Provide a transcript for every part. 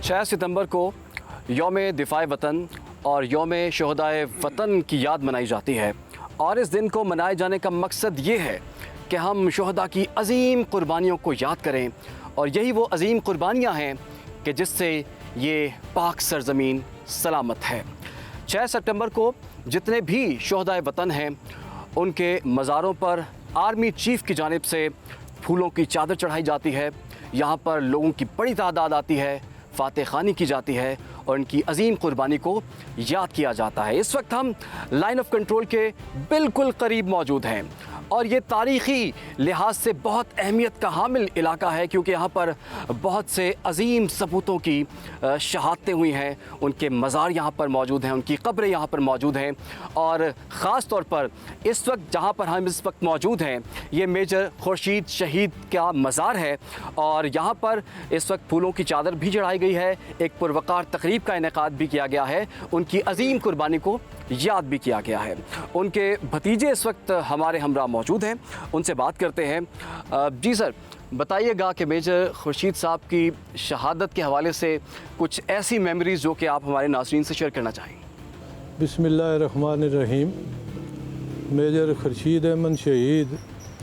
6 सितंबर को यौम दिफ़ाए वतन और यौम शहदाए वतन की याद मनाई जाती है और इस दिन को मनाए जाने का मकसद ये है कि हम शहदा की अजीम कुर्बानियों को याद करें और यही वो अजीम कुर्बानियाँ हैं कि जिससे ये पाक सरज़मीन सलामत है। 6 सितंबर को जितने भी शहदाए वतन हैं उनके मज़ारों पर आर्मी चीफ़ की जानिब से फूलों की चादर चढ़ाई जाती है। यहाँ पर लोगों की बड़ी तादाद आती है, फ़ातह ख़ानी की जाती है और इनकी अजीम कुर्बानी को याद किया जाता है। इस वक्त हम लाइन ऑफ कंट्रोल के बिल्कुल करीब मौजूद हैं और ये तारीख़ी लिहाज से बहुत अहमियत का हामिल इलाका है क्योंकि यहाँ पर बहुत से अजीम सपूतों की शहादतें हुई हैं, उनके मज़ार यहाँ पर मौजूद हैं, उनकी कब्रें यहाँ पर मौजूद हैं और ख़ास तौर पर इस वक्त जहाँ पर हम इस वक्त मौजूद हैं ये मेजर खुर्शीद शहीद का मज़ार है और यहाँ पर इस वक्त फूलों की चादर भी चढ़ाई गई है। एक पुरवकार तकरीब का इनेकाद भी किया गया है, उनकी अजीम कुर्बानी को याद भी किया गया है। उनके भतीजे इस वक्त हमारे हमरा मौजूद हैं, उनसे बात करते हैं। जी सर, बताइएगा कि मेजर खुर्शीद साहब की शहादत के हवाले से कुछ ऐसी मेमोरीज़ जो कि आप हमारे नाज़रीन से शेयर करना चाहें। बिस्मिल्लाहिर्रहमानिर्रहीम। मेजर खुर्शीद अहमद शहीद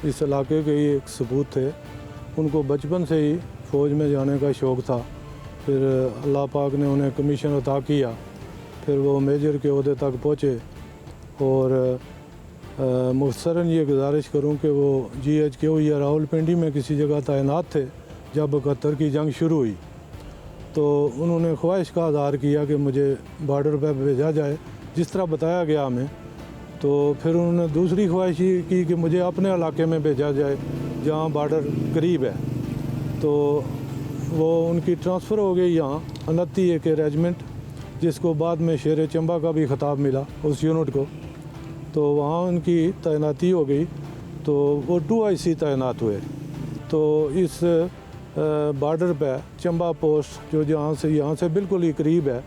इस इलाके के ही एक सबूत थे। उनको बचपन से ही फ़ौज में जाने का शौक़ था, फिर अल्लाह पाक ने उन्हें कमीशन अता किया, फिर वो मेजर के ओहदे तक पहुँचे और मुख्तसरन ये गुजारिश करूँ कि वो GHQ या रावलपिंडी में किसी जगह तैनात थे जब 71 की जंग शुरू हुई, तो उन्होंने ख्वाहिश का इज़हार किया कि मुझे बॉर्डर पर भेजा जाए जिस तरह बताया गया हमें। तो फिर उन्होंने दूसरी ख्वाहिश ये की कि मुझे अपने इलाके में भेजा जाए जहाँ बॉर्डर करीब है। तो वो उनकी ट्रांसफ़र हो गई यहाँ 29 के रेजिमेंट, जिसको बाद में शेर चंबा का भी ख़िताब मिला उस यूनिट को। तो वहाँ उनकी तैनाती हो गई, तो वो 2IC तैनात हुए। तो इस बॉर्डर पे चंबा पोस्ट जो यहाँ से बिल्कुल ही करीब है,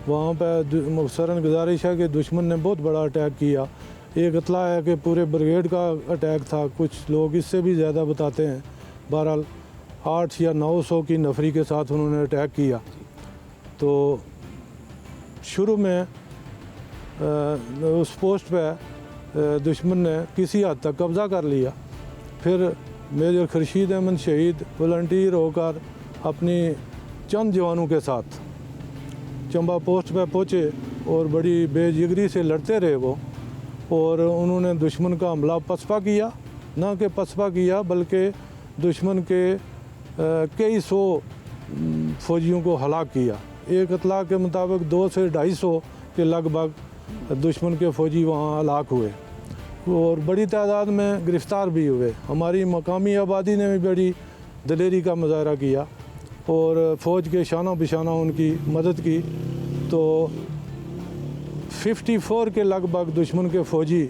वहाँ पे मुख्तसरन गुजारिश है कि दुश्मन ने बहुत बड़ा अटैक किया। एक इतला है कि पूरे ब्रिगेड का अटैक था, कुछ लोग इससे भी ज़्यादा बताते हैं। बहरहाल 800 या 900 की नफरी के साथ उन्होंने अटैक किया। तो शुरू में उस पोस्ट पे दुश्मन ने किसी हद तक कब्ज़ा कर लिया। फिर मेजर खुर्शीद अहमद शहीद वॉलंटियर होकर अपनी चंद जवानों के साथ चंबा पोस्ट पे पहुँचे और बड़ी बेजिगरी से लड़ते रहे वो, और उन्होंने दुश्मन का हमला पसपा किया, ना कि पसपा किया बल्कि दुश्मन के कई सौ फौजियों को हलाक किया। एक इतला के मुताबिक 200 से 250 के लगभग दुश्मन के फ़ौजी वहाँ हलाक हुए और बड़ी तादाद में गिरफ़्तार भी हुए। हमारी मकामी आबादी ने भी बड़ी दलेरी का मुजाहरा किया और फ़ौज के शाना बिशाना उनकी मदद की। तो 54 के लगभग दुश्मन के फ़ौजी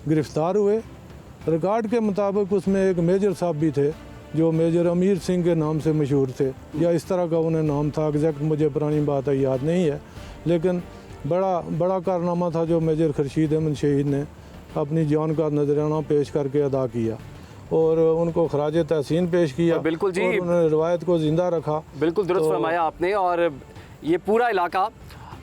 गिरफ़्तार हुए। रिकॉर्ड के मुताबिक उसमें एक मेजर साहब भी थे जो मेजर अमीर सिंह के नाम से मशहूर थे, या इस तरह का उन्हें नाम था, एग्जैक्ट मुझे पुरानी बात है याद नहीं है, लेकिन बड़ा कारनामा था जो मेजर खुर्शीद अहमद शहीद ने अपनी जान का नजराना पेश करके अदा किया और उनको खराज तहसीन पेश किया। बिल्कुल जी, और उन्होंने रवायत को ज़िंदा रखा। बिल्कुल दुरुस्त फरमाया आपने। और ये पूरा इलाका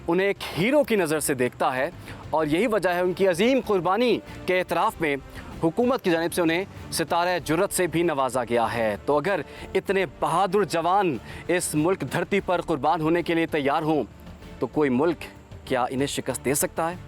उन्हें एक हीरो की नज़र से देखता है और यही वजह है उनकी अजीम कुर्बानी के एतराफ़ में हुकूमत की जानिब से उन्हें सितारे जुर्रत से भी नवाजा गया है। तो अगर इतने बहादुर जवान इस मुल्क धरती पर कुर्बान होने के लिए तैयार हों तो कोई मुल्क क्या इन्हें शिकस्त दे सकता है?